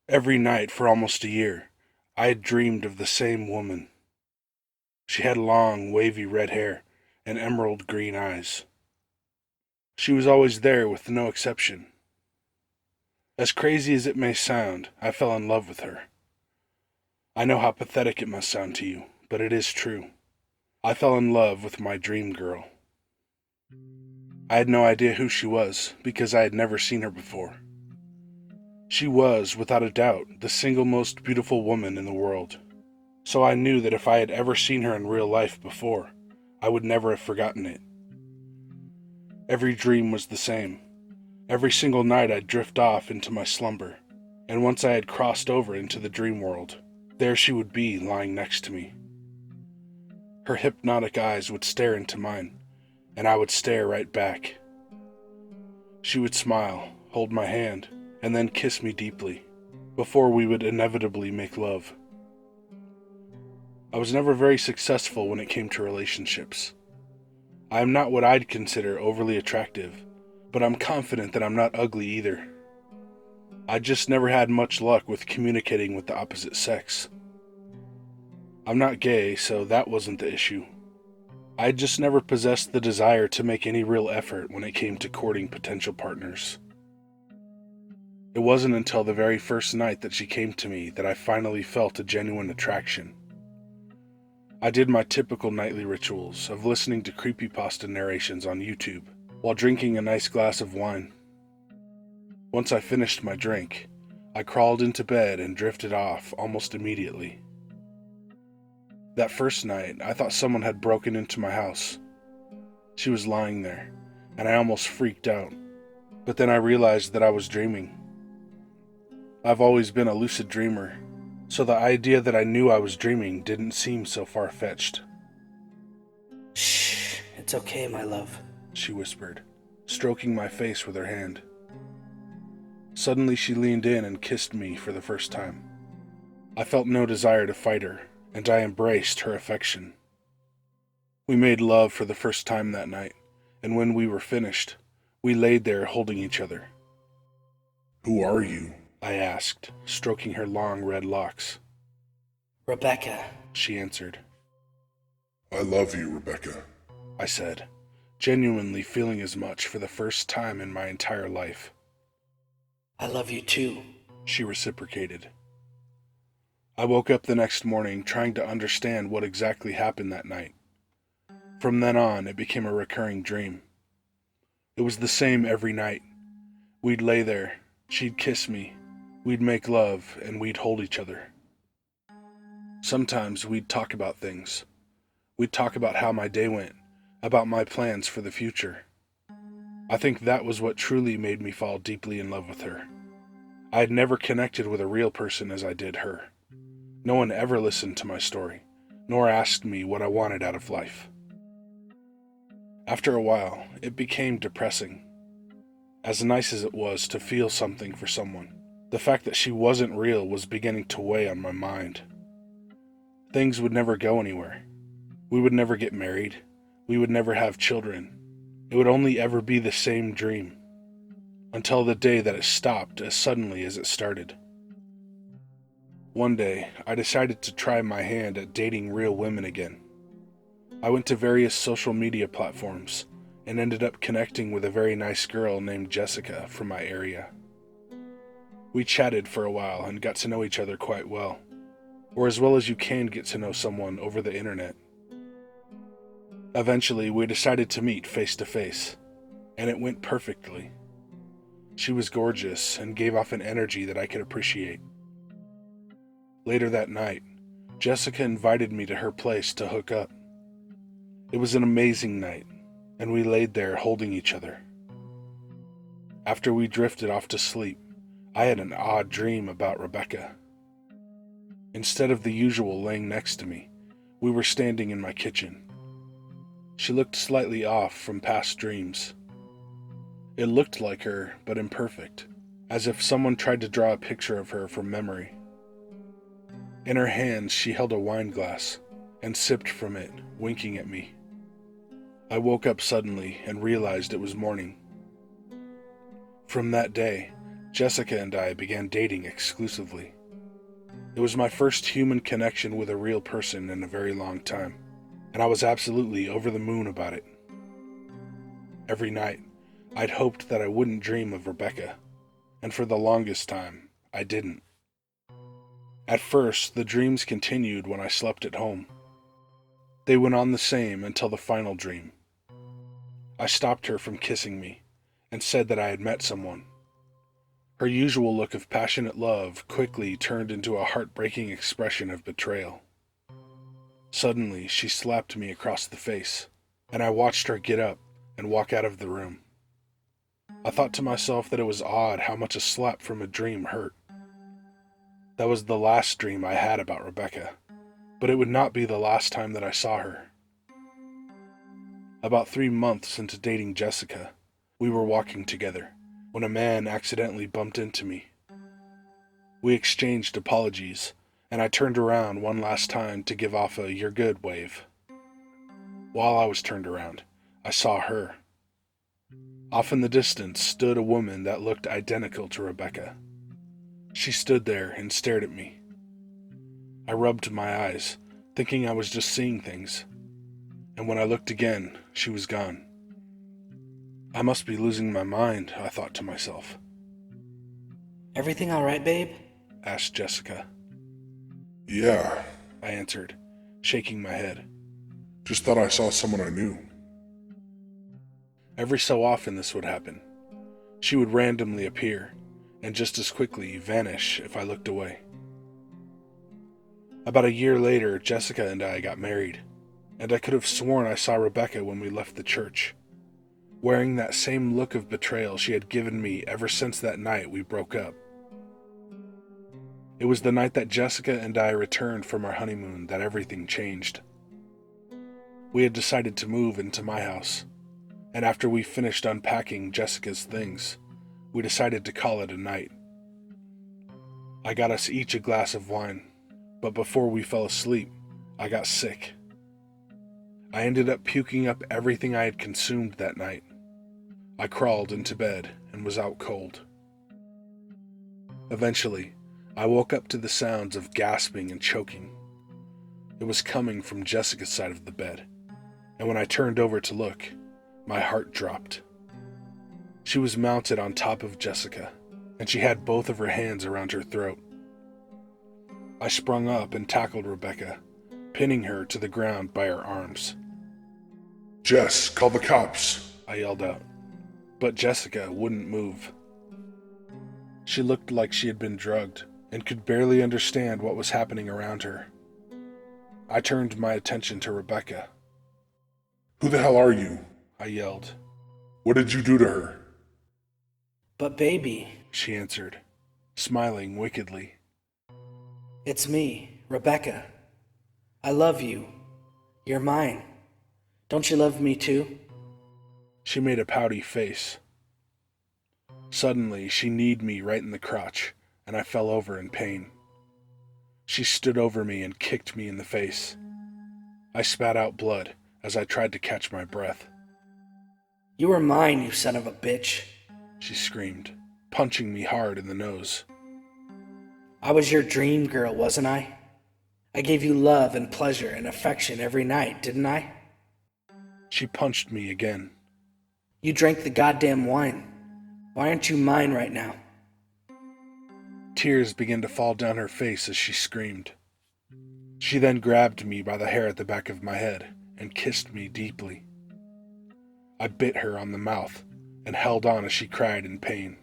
Every night for almost a year, I had dreamed of the same woman. She had long, wavy red hair and emerald green eyes. She was always there with no exception. As crazy as it may sound, I fell in love with her. I know how pathetic it must sound to you, but it is true. I fell in love with my dream girl. I had no idea who she was because I had never seen her before. She was, without a doubt, the single most beautiful woman in the world. So I knew that if I had ever seen her in real life before, I would never have forgotten it. Every dream was the same. Every single night I'd drift off into my slumber, and once I had crossed over into the dream world, there she would be lying next to me. Her hypnotic eyes would stare into mine, and I would stare right back. She would smile, hold my hand, and then kiss me deeply, before we would inevitably make love. I was never very successful when it came to relationships. I am not what I'd consider overly attractive, but I'm confident that I'm not ugly either. I just never had much luck with communicating with the opposite sex. I'm not gay, so that wasn't the issue. I just never possessed the desire to make any real effort when it came to courting potential partners. It wasn't until the very first night that she came to me that I finally felt a genuine attraction. I did my typical nightly rituals of listening to creepypasta narrations on YouTube while drinking a nice glass of wine. Once I finished my drink, I crawled into bed and drifted off almost immediately. That first night, I thought someone had broken into my house. She was lying there, and I almost freaked out, but then I realized that I was dreaming. I've always been a lucid dreamer, so the idea that I knew I was dreaming didn't seem so far-fetched. Shh, it's okay, my love, she whispered, stroking my face with her hand. Suddenly she leaned in and kissed me for the first time. I felt no desire to fight her, and I embraced her affection. We made love for the first time that night, and when we were finished, we laid there holding each other. "Who are you?" I asked, stroking her long red locks. Rebecca, she answered. "I love you, Rebecca," I said, genuinely feeling as much for the first time in my entire life. I love you too, she reciprocated. I woke up the next morning trying to understand what exactly happened that night. From then on, it became a recurring dream. It was the same every night. We'd lay there, she'd kiss me, we'd make love, and we'd hold each other. Sometimes we'd talk about things. We'd talk about how my day went, about my plans for the future. I think that was what truly made me fall deeply in love with her. I had never connected with a real person as I did her. No one ever listened to my story, nor asked me what I wanted out of life. After a while, it became depressing. As nice as it was to feel something for someone, the fact that she wasn't real was beginning to weigh on my mind. Things would never go anywhere. We would never get married. We would never have children. It would only ever be the same dream, until the day that it stopped as suddenly as it started. One day, I decided to try my hand at dating real women again. I went to various social media platforms and ended up connecting with a very nice girl named Jessica from my area. We chatted for a while and got to know each other quite well, or as well as you can get to know someone over the internet. Eventually, we decided to meet face to face, and it went perfectly. She was gorgeous and gave off an energy that I could appreciate. Later that night, Jessica invited me to her place to hook up. It was an amazing night, and we laid there holding each other. After we drifted off to sleep, I had an odd dream about Rebecca. Instead of the usual laying next to me, we were standing in my kitchen. She looked slightly off from past dreams. It looked like her, but imperfect, as if someone tried to draw a picture of her from memory. In her hands, she held a wine glass and sipped from it, winking at me. I woke up suddenly and realized it was morning. From that day, Jessica and I began dating exclusively. It was my first human connection with a real person in a very long time, and I was absolutely over the moon about it. Every night, I'd hoped that I wouldn't dream of Rebecca, and for the longest time, I didn't. At first, the dreams continued when I slept at home. They went on the same until the final dream. I stopped her from kissing me, and said that I had met someone. Her usual look of passionate love quickly turned into a heartbreaking expression of betrayal. Suddenly, she slapped me across the face, and I watched her get up and walk out of the room. I thought to myself that it was odd how much a slap from a dream hurt. That was the last dream I had about Rebecca, but it would not be the last time that I saw her. About 3 months into dating Jessica, we were walking together when a man accidentally bumped into me. We exchanged apologies, and I turned around one last time to give off a "you're good" wave. While I was turned around, I saw her. Off in the distance stood a woman that looked identical to Rebecca. She stood there and stared at me. I rubbed my eyes, thinking I was just seeing things, and when I looked again, she was gone. I must be losing my mind, I thought to myself. Everything all right, babe? Asked Jessica. Yeah, I answered, shaking my head. just thought I saw someone I knew. Every so often this would happen. She would randomly appear, and just as quickly vanish if I looked away. About a year later, Jessica and I got married, and I could have sworn I saw Rebecca when we left the church, wearing that same look of betrayal she had given me ever since that night we broke up. It was the night that Jessica and I returned from our honeymoon that everything changed. We had decided to move into my house, and after we finished unpacking Jessica's things, we decided to call it a night. I got us each a glass of wine, but before we fell asleep, I got sick. I ended up puking up everything I had consumed that night. I crawled into bed and was out cold. Eventually, I woke up to the sounds of gasping and choking. It was coming from Jessica's side of the bed, and when I turned over to look, my heart dropped. She was mounted on top of Jessica, and she had both of her hands around her throat. I sprung up and tackled Rebecca, pinning her to the ground by her arms. Jess, call the cops. I yelled out, but Jessica wouldn't move. She looked like she had been drugged and could barely understand what was happening around her. I turned my attention to Rebecca. Who the hell are you? I yelled. What did you do to her? But baby, She answered, smiling wickedly. it's me, Rebecca. I love you. You're mine. Don't you love me too? She made a pouty face. Suddenly, she kneed me right in the crotch, and I fell over in pain. She stood over me and kicked me in the face. I spat out blood as I tried to catch my breath. You were mine, you son of a bitch. She screamed, punching me hard in the nose. I was your dream girl, wasn't I? I gave you love and pleasure and affection every night, didn't I? She punched me again. You drank the goddamn wine. Why aren't you mine right now? Tears began to fall down her face as she screamed. She then grabbed me by the hair at the back of my head and kissed me deeply. I bit her on the mouth and held on as she cried in pain.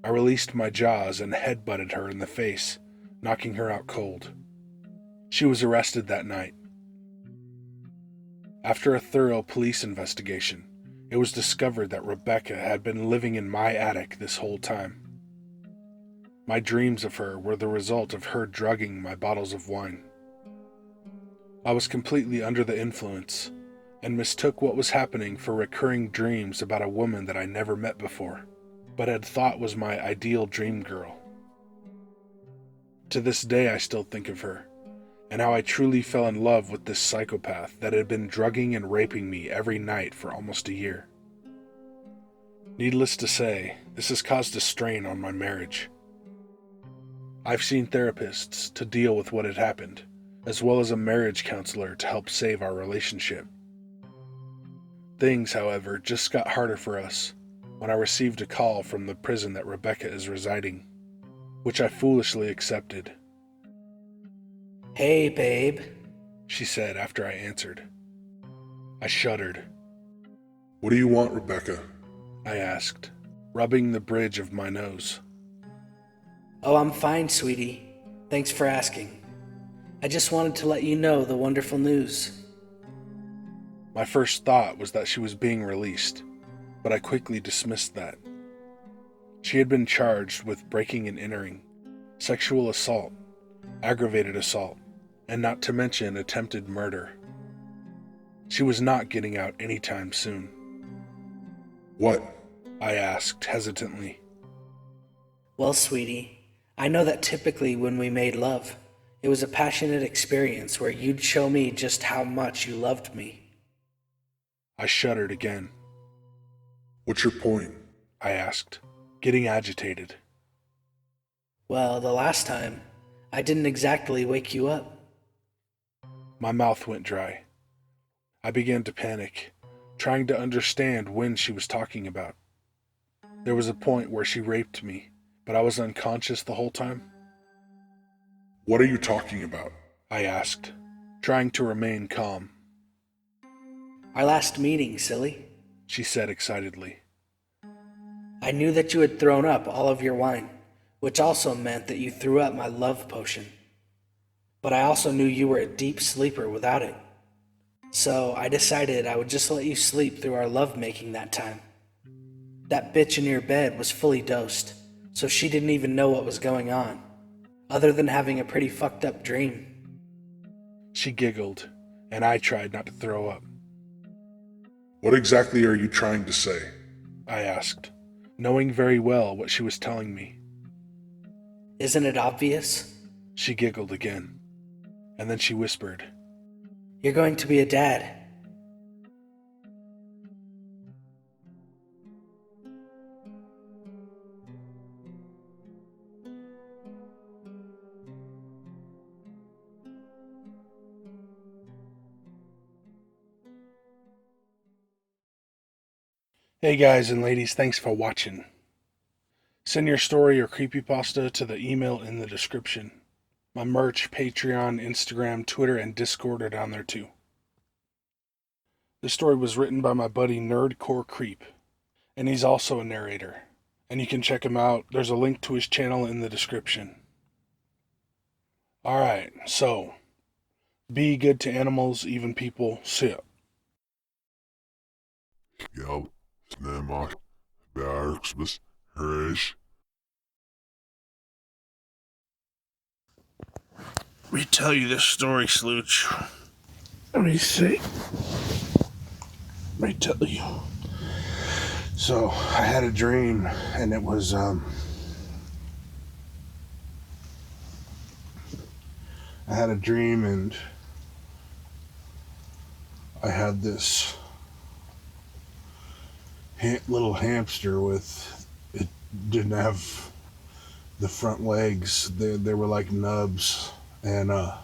I released my jaws and headbutted her in the face, knocking her out cold. She was arrested that night. After a thorough police investigation, it was discovered that Rebecca had been living in my attic this whole time. My dreams of her were the result of her drugging my bottles of wine. I was completely under the influence and mistook what was happening for recurring dreams about a woman that I never met before, but had thought was my ideal dream girl. To this day, I still think of her, and how I truly fell in love with this psychopath that had been drugging and raping me every night for almost a year. Needless to say, this has caused a strain on my marriage. I've seen therapists to deal with what had happened, as well as a marriage counselor to help save our relationship. Things, however, just got harder for us when I received a call from the prison that Rebecca is residing, which I foolishly accepted. Hey, babe. She said after I answered. I shuddered. What do you want, Rebecca? I asked, rubbing the bridge of my nose. Oh, I'm fine, sweetie. Thanks for asking. I just wanted to let you know the wonderful news. My first thought was that she was being released, but I quickly dismissed that. She had been charged with breaking and entering, sexual assault, aggravated assault, and not to mention attempted murder. She was not getting out anytime soon. What? I asked hesitantly. Well, sweetie, I know that typically when we made love, it was a passionate experience where you'd show me just how much you loved me. I shuddered again. What's your point? I asked, getting agitated. Well, the last time, I didn't exactly wake you up. My mouth went dry. I began to panic, trying to understand when she was talking about. There was a point where she raped me, but I was unconscious the whole time. What are you talking about? I asked, trying to remain calm. Our last meeting, silly. She said excitedly. I knew that you had thrown up all of your wine, which also meant that you threw up my love potion. But I also knew you were a deep sleeper without it. So I decided I would just let you sleep through our lovemaking that time. That bitch in your bed was fully dosed, so she didn't even know what was going on, other than having a pretty fucked up dream. She giggled, and I tried not to throw up. What exactly are you trying to say? I asked, knowing very well what she was telling me. Isn't it obvious? She giggled again, and then she whispered, You're going to be a dad. Hey guys and ladies, thanks for watching. Send your story or creepypasta to the email in the description. My merch, Patreon, Instagram, Twitter, and Discord are down there too. This story was written by my buddy NerdxCorexCreep, and he's also a narrator. And you can check him out. There's a link to his channel in the description. Alright, so, be good to animals, even people. Sit. Ja, snämar, bärksbes, hresh. Let me tell you this story, Slooch. Let me see. Let me tell you. So, I had a dream, and it was, I had a dream, and I had this little hamster with, it didn't have the front legs. They were like nubs, and I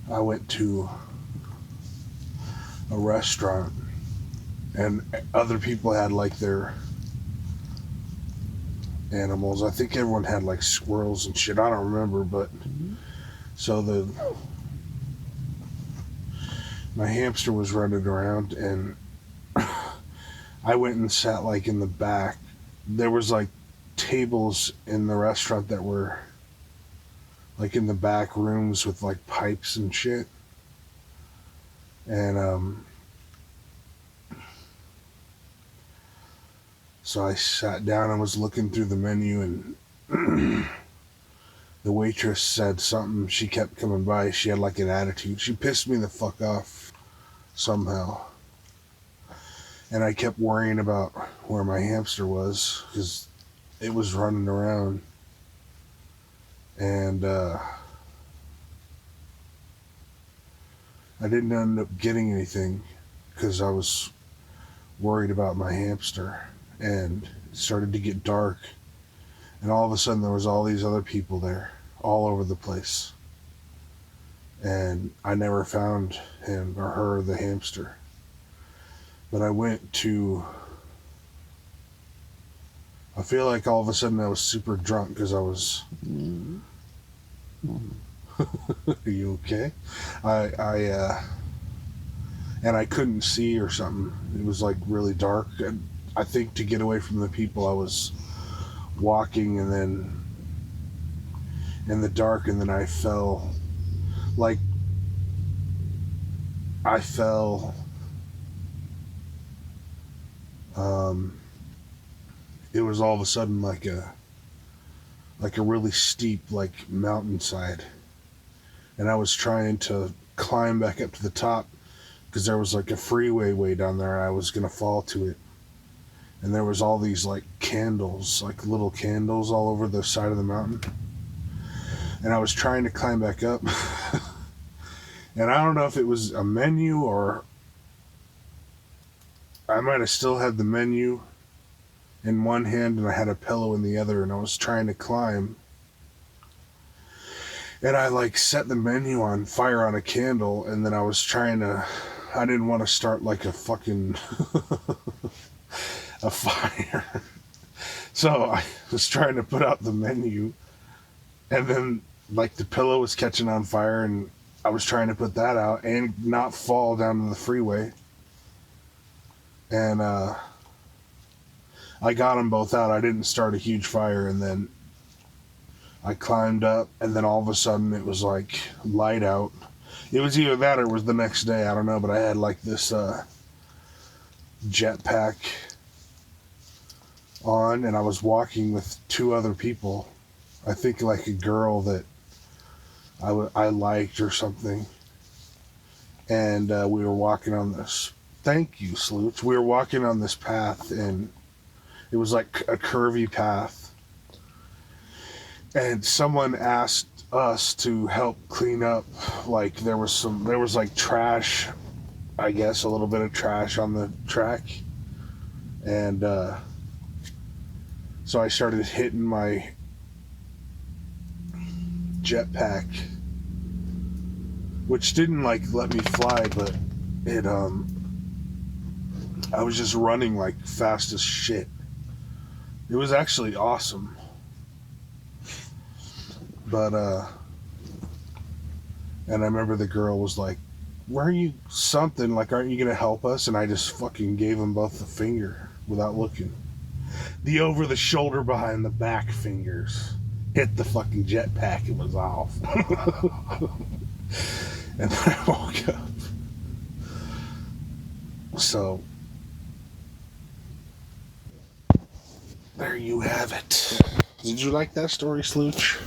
went to a restaurant, and other people had like their animals. I think everyone had like squirrels and shit. I don't remember, but so my hamster was running around, and I went and sat like in the back. There was like tables in the restaurant that were like in the back rooms with like pipes and shit. And so I sat down and was looking through the menu, and the waitress said something. She kept coming by. She had like an attitude. She pissed me the fuck off somehow. And I kept worrying about where my hamster was, because it was running around. And I didn't end up getting anything, because I was worried about my hamster, and it started to get dark, and all of a sudden there was all these other people there, all over the place, and I never found him or her, the hamster. But I feel like all of a sudden I was super drunk because I was. Are you okay? And I couldn't see or something. It was like really dark. And I think to get away from the people, I was walking, and then in the dark, and then I fell. Like, I fell. It was all of a sudden like a really steep like mountainside, and I was trying to climb back up to the top because there was like a freeway way down there. I was gonna fall to it, and there was all these like candles, like little candles all over the side of the mountain, and I was trying to climb back up. And I don't know if it was a menu or I might have still had the menu in one hand and I had a pillow in the other, and I was trying to climb. And I like set the menu on fire on a candle, and then I didn't want to start like a fucking a fire. So I was trying to put out the menu, and then like the pillow was catching on fire, and I was trying to put that out and not fall down to the freeway. And I got them both out. I didn't start a huge fire, and then I climbed up, and then all of a sudden it was like light out. It was either that or it was the next day, I don't know, but I had like this jetpack on, and I was walking with two other people. I think like a girl that I liked or something. And we were walking on this. Thank you, Slooch. We were walking on this path, and it was like a curvy path. And someone asked us to help clean up. Like there was like trash, I guess, a little bit of trash on the track. And so I started hitting my jetpack, which didn't like let me fly, but it I was just running like fast as shit. It was actually awesome. But and I remember the girl was like, "Where are you? Something like, aren't you gonna help us?" And I just fucking gave them both the finger without looking. The over the shoulder behind the back fingers hit the fucking jetpack. It was off. And then I woke up. So there you have it. Did you like that story, Slooch?